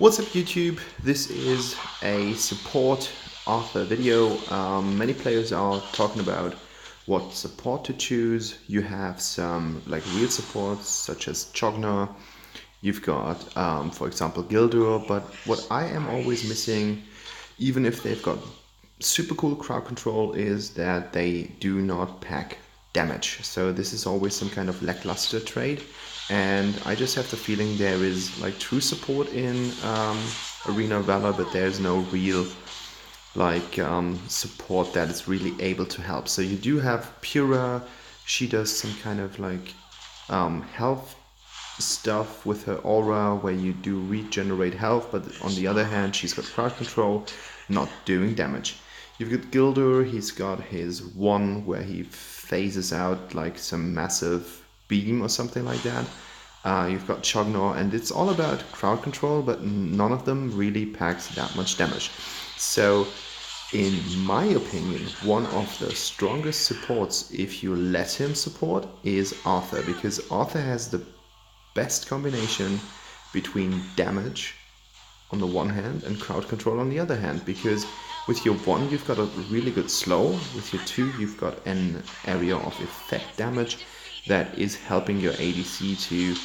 What's up YouTube? This is a support Arthur video. Many players are talking about what support to choose. You have some like real supports such as Chogner. You've got, for example, Gildur, but what I am always missing, even if they've got super cool crowd control, is that they do not pack damage. So this is always some kind of lackluster trade, and I just have the feeling there is like true support in Arena Valor, but there's no real support that is really able to help. So you do have Peura. She does some kind of health stuff with her aura where you do regenerate health, but on the other hand she's got crowd control, not doing damage. You've got Gildur. He's got his one where he phases out like some massive beam or something like that. You've got Chogner, and it's all about crowd control, but none of them really packs that much damage. So in my opinion, one of the strongest supports, if you let him support, is Arthur, because Arthur has the best combination between damage on the one hand and crowd control on the other hand, because with your 1 you've got a really good slow, with your 2 you've got an area of effect damage that is helping your ADC to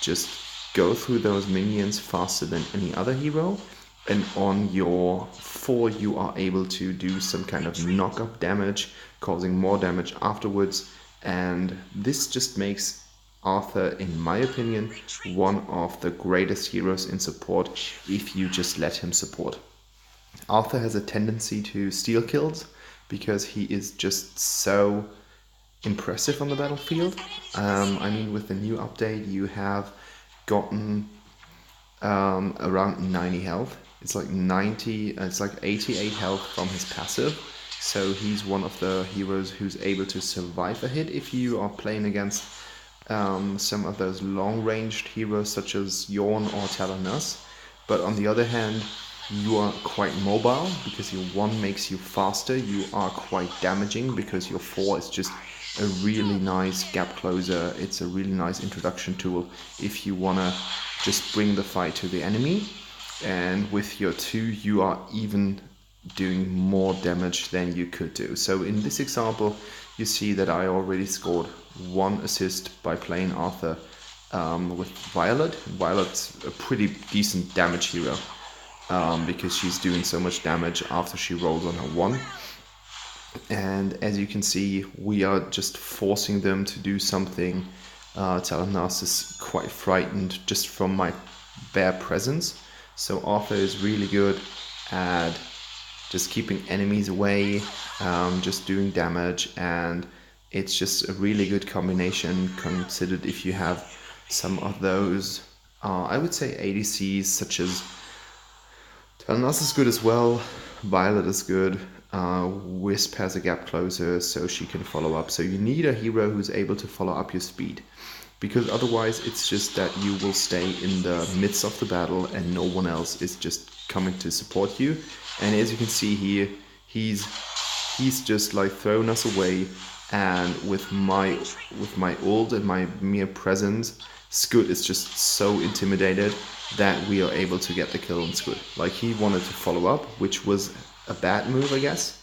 just go through those minions faster than any other hero, and on your 4 you are able to do some kind of knock-up damage, causing more damage afterwards, and this just makes Arthur, in my opinion, one of the greatest heroes in support if you just let him support. Arthur has a tendency to steal kills because he is just so impressive on the battlefield. I mean, with the new update you have gotten around 90 health. It's like 90, it's like 88 health from his passive. So he's one of the heroes who's able to survive a hit if you are playing against some of those long-ranged heroes such as Yorn or Talonus. But on the other hand, you are quite mobile because your 1 makes you faster. You are quite damaging because your 4 is just a really nice gap closer. It's a really nice introduction tool if you want to just bring the fight to the enemy. And with your 2 you are even doing more damage than you could do. So in this example you see that I already scored 1 assist by playing Arthur with Violet. Violet's a pretty decent damage hero because she's doing so much damage after she rolls on her 1. And as you can see, we are just forcing them to do something. Talonus is quite frightened just from my bare presence. So Arthur is really good at just keeping enemies away, just doing damage, and it's just a really good combination considered if you have some of those, I would say ADCs such as Talonus is good as well, Violet is good, Wisp has a gap closer so she can follow up. So you need a hero who's able to follow up your speed, because otherwise it's just that you will stay in the midst of the battle and no one else is just coming to support you. And as you can see here, he's just like thrown us away, and with my ult and my mere presence, Scud is just so intimidated that we are able to get the kill on Scud. Like, he wanted to follow up, which was a bad move, I guess.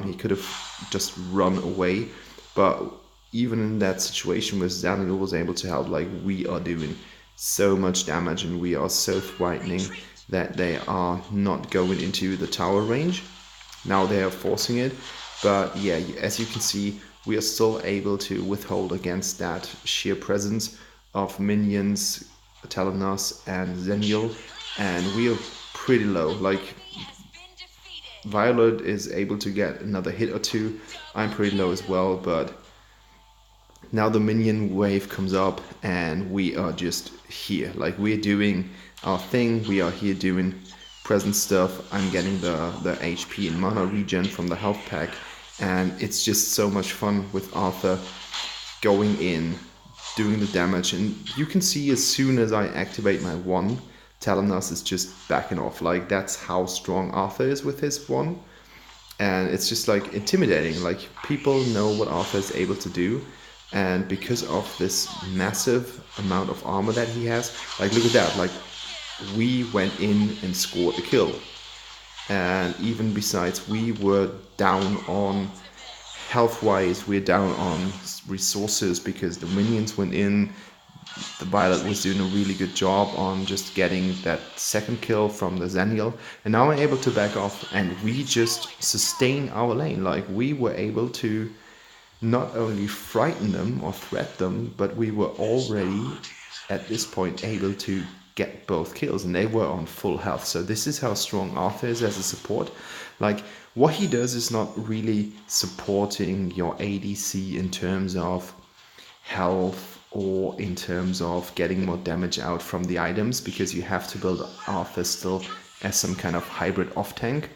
He could have just run away, but even in that situation where Zaniel was able to help, like, we are doing so much damage and we are so frightening that they are not going into the tower range. Now they are forcing it, but yeah, as you can see, we are still able to withhold against that sheer presence of minions, Talonus and Zenial, and we are pretty low. Like, Violet is able to get another hit or 2. I'm pretty low as well, but now the minion wave comes up and we are just here. Like, we're doing our thing, we are here doing present stuff. I'm getting the HP and mana regen from the health pack, and it's just so much fun with Arthur going in, doing the damage. And you can see as soon as I activate my 1, Talonus is just backing off. Like, that's how strong Arthur is with his 1, and it's just like intimidating. Like, people know what Arthur is able to do, and because of this massive amount of armor that he has, like, look at that, like we went in and scored a kill. And even besides, we were down on health-wise, we're down on resources because the minions went in. The Violet was doing a really good job on just getting that second kill from the Zenial, and now we're able to back off, and we just sustain our lane. Like, we were able to not only frighten them or threat them, but we were already at this point able to get both kills, and they were on full health. So this is how strong Arthur is as a support. Like, what he does is not really supporting your ADC in terms of health or in terms of getting more damage out from the items, because you have to build Arthur still as some kind of hybrid off tank.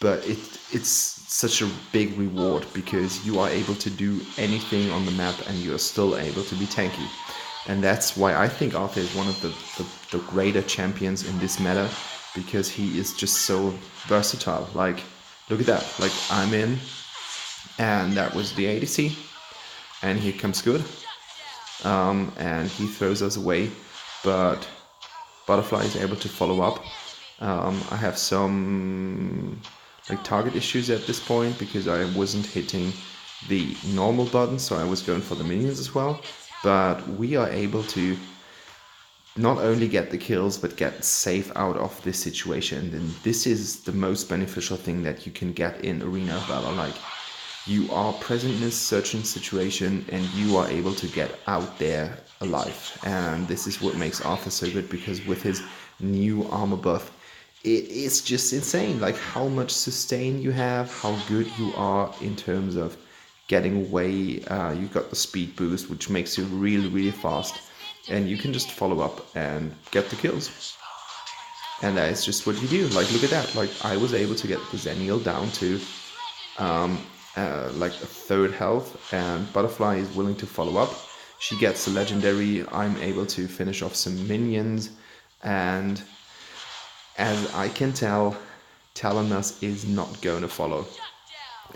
But it's such a big reward because you are able to do anything on the map and you're still able to be tanky. And that's why I think Arthur is one of the greater champions in this meta, because he is just so versatile. Like, look at that. Like, I'm in, and that was the ADC, and here comes Good. And he throws us away, but Butterfly is able to follow up. I have some like target issues at this point because I wasn't hitting the normal button, so I was going for the minions as well. But we are able to not only get the kills, but get safe out of this situation. And this is the most beneficial thing that you can get in Arena of Valor. Like, you are present in a certain situation and you are able to get out there alive. And this is what makes Arthur so good, because with his new armor buff, it is just insane. Like, how much sustain you have, how good you are in terms of getting away. You got the speed boost, which makes you really, really fast. And you can just follow up and get the kills. And that is just what you do. Like, look at that. Like, I was able to get the Zenial down to like a third health, and Butterfly is willing to follow up. She gets a legendary. I'm able to finish off some minions, and as I can tell, Talanas is not going to follow.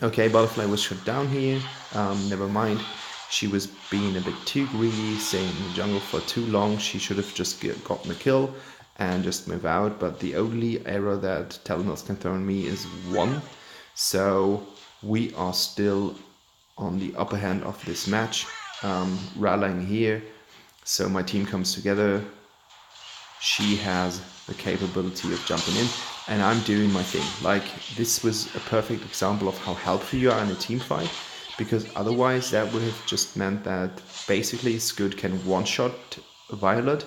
Okay, Butterfly was shut down here. Never mind. She was being a bit too greedy, staying in the jungle for too long. She should have just gotten a kill and just move out. But the only error that Talanas can throw on me is 1. So we are still on the upper hand of this match, rallying here. So my team comes together. She has the capability of jumping in, and I'm doing my thing. Like, this was a perfect example of how helpful you are in a team fight, because otherwise that would have just meant that basically Scud can one-shot Violet,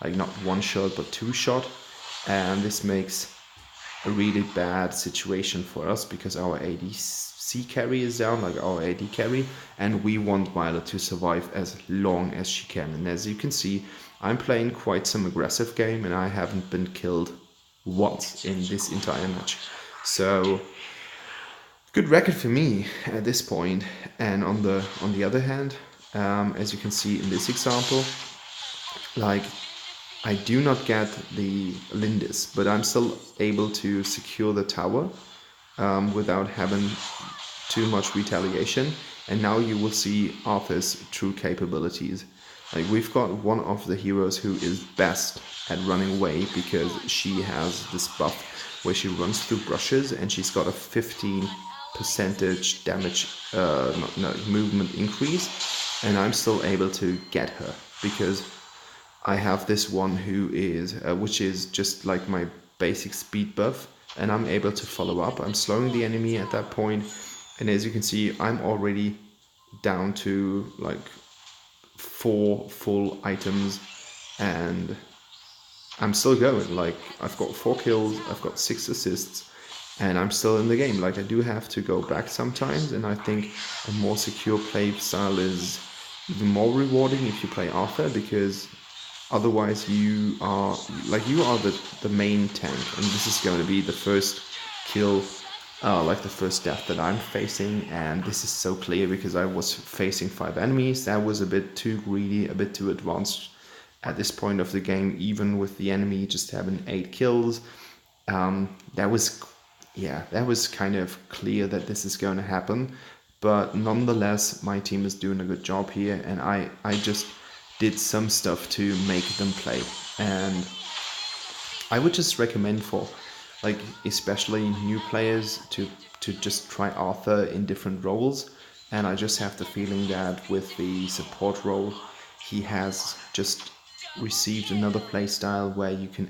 like not one-shot but two-shot, and this makes a really bad situation for us because our ADC carry is down, like our AD carry, and we want Violet to survive as long as she can. And as you can see, I'm playing quite some aggressive game and I haven't been killed once in this entire match. So good record for me at this point. And on the other hand, as you can see in this example, like, I do not get the Lindis, but I'm still able to secure the tower without having too much retaliation. And now you will see Arthur's true capabilities. Like, we've got one of the heroes who is best at running away, because she has this buff where she runs through brushes and she's got a 15% damage movement increase, and I'm still able to get her because I have this one who is which is just like my basic speed buff, and I'm able to follow up. I'm slowing the enemy at that point, and as you can see, I'm already down to like 4 full items, and I'm still going. Like, I've got 4 kills, I've got 6 assists, and I'm still in the game. Like, I do have to go back sometimes, and I think a more secure play style is even more rewarding if you play Arthur, because otherwise you are the main tank, and this is going to be the first kill, like the first death that I'm facing. And this is so clear because I was facing 5 enemies. That was a bit too greedy, a bit too advanced at this point of the game, even with the enemy just having 8 kills. That was kind of clear that this is going to happen, but nonetheless my team is doing a good job here, and I just did some stuff to make them play. And I would just recommend for like especially new players to just try Arthur in different roles. And I just have the feeling that with the support role, he has just received another playstyle where you can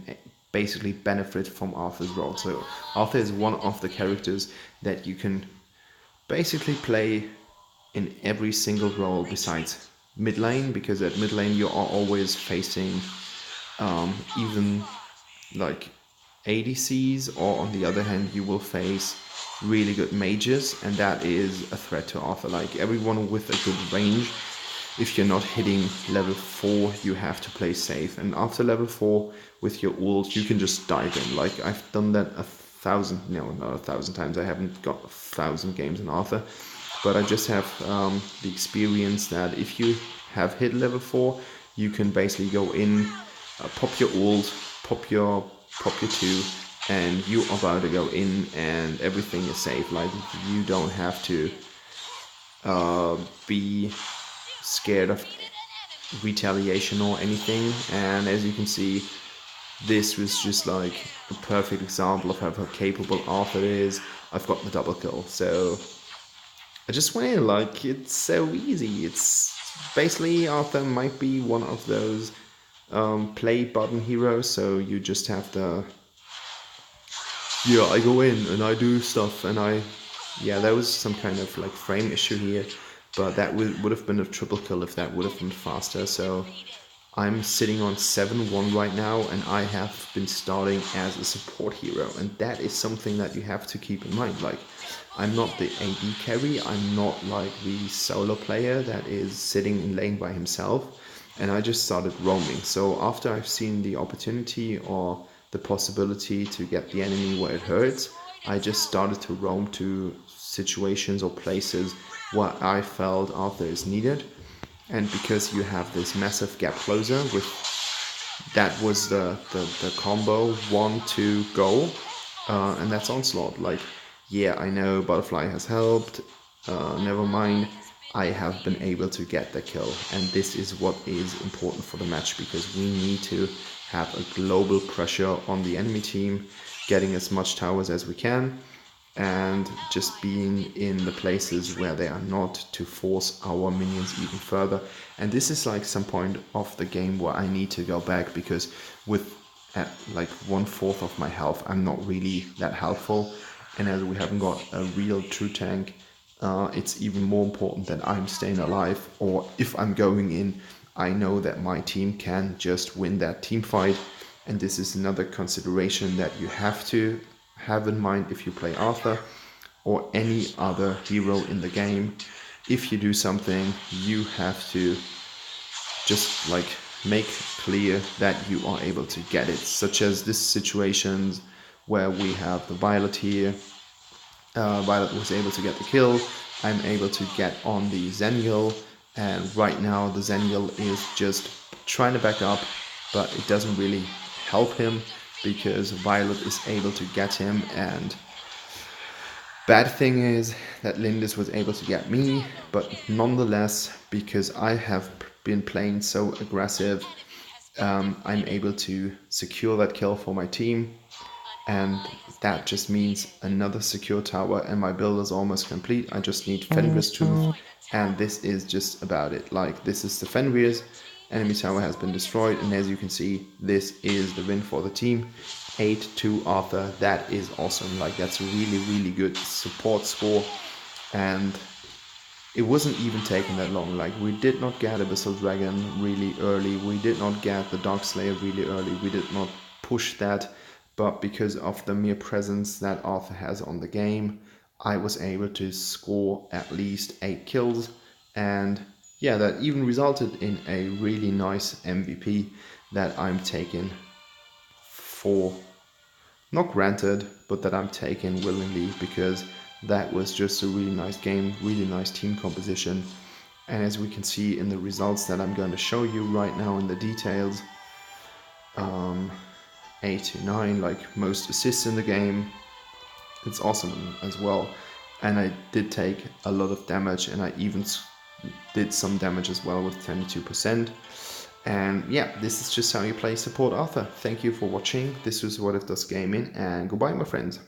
basically benefit from Arthur's role. So Arthur is one of the characters that you can basically play in every single role besides mid lane, because at mid lane you are always facing even like ADCs, or on the other hand you will face really good mages, and that is a threat to Arthur. Like everyone with a good range, if you're not hitting level 4, you have to play safe, and after level 4 with your ult you can just dive in. Like I've done that not a thousand times, I haven't got 1,000 games in Arthur, but I just have the experience that if you have hit level 4, you can basically go in, pop your ult, pop your 2, and you are about to go in and everything is safe. Like you don't have to be scared of retaliation or anything. And as you can see, this was just like a perfect example of how capable Arthur is. I've got the double kill, so I just want to, like, it's so easy. It's basically Arthur might be one of those play button heroes, so you just have to, yeah, I go in and I do stuff, and yeah, there was some kind of like frame issue here, but that would have been a triple kill if that would have been faster. So I'm sitting on 7-1 right now, and I have been starting as a support hero, and that is something that you have to keep in mind. Like, I'm not the AD carry, I'm not like the solo player that is sitting in lane by himself, and I just started roaming. So after I've seen the opportunity or the possibility to get the enemy where it hurts, I just started to roam to situations or places where I felt Arthur is needed. And because you have this massive gap closer, with that was the combo 1-2 go, and that's onslaught. Like, yeah, I know butterfly has helped, never mind, I have been able to get the kill, and this is what is important for the match, because we need to have a global pressure on the enemy team, getting as much towers as we can, and just being in the places where they are not, to force our minions even further. And this is like some point of the game where I need to go back, because with at like 1/4 of my health, I'm not really that helpful, and as we haven't got a real true tank, it's even more important that I'm staying alive, or if I'm going in, I know that my team can just win that team fight. And this is another consideration that you have to have in mind if you play Arthur or any other hero in the game. If you do something, you have to just like make clear that you are able to get it, such as this situations where we have the Violet here. Violet was able to get the kill, I'm able to get on the Zenial, and right now the Zenial is just trying to back up, but it doesn't really help him because Violet is able to get him. And bad thing is that Lindis was able to get me, but nonetheless, because I have been playing so aggressive, I'm able to secure that kill for my team, and that just means another secure tower, and my build is almost complete. I just need Fenrir's Tooth, and this is just about it. Like, this is the Fenrir's, enemy tower has been destroyed, and as you can see, this is the win for the team. 8-2 Arthur, that is awesome. Like, that's a really good support score, and it wasn't even taking that long. Like, we did not get Abyssal Dragon really early, we did not get the Dark Slayer really early, we did not push that, but because of the mere presence that Arthur has on the game, I was able to score at least 8 kills, and yeah, that even resulted in a really nice MVP that I'm taking for, not granted, but that I'm taking willingly, because that was just a really nice game, really nice team composition. And as we can see in the results that I'm going to show you right now in the details, 8 to 9, like most assists in the game, it's awesome as well. And I did take a lot of damage, and I even did some damage as well with 22%. And yeah, this is just how you play support Arthur. Thank you for watching. This was What If Does Gaming, and goodbye, my friends.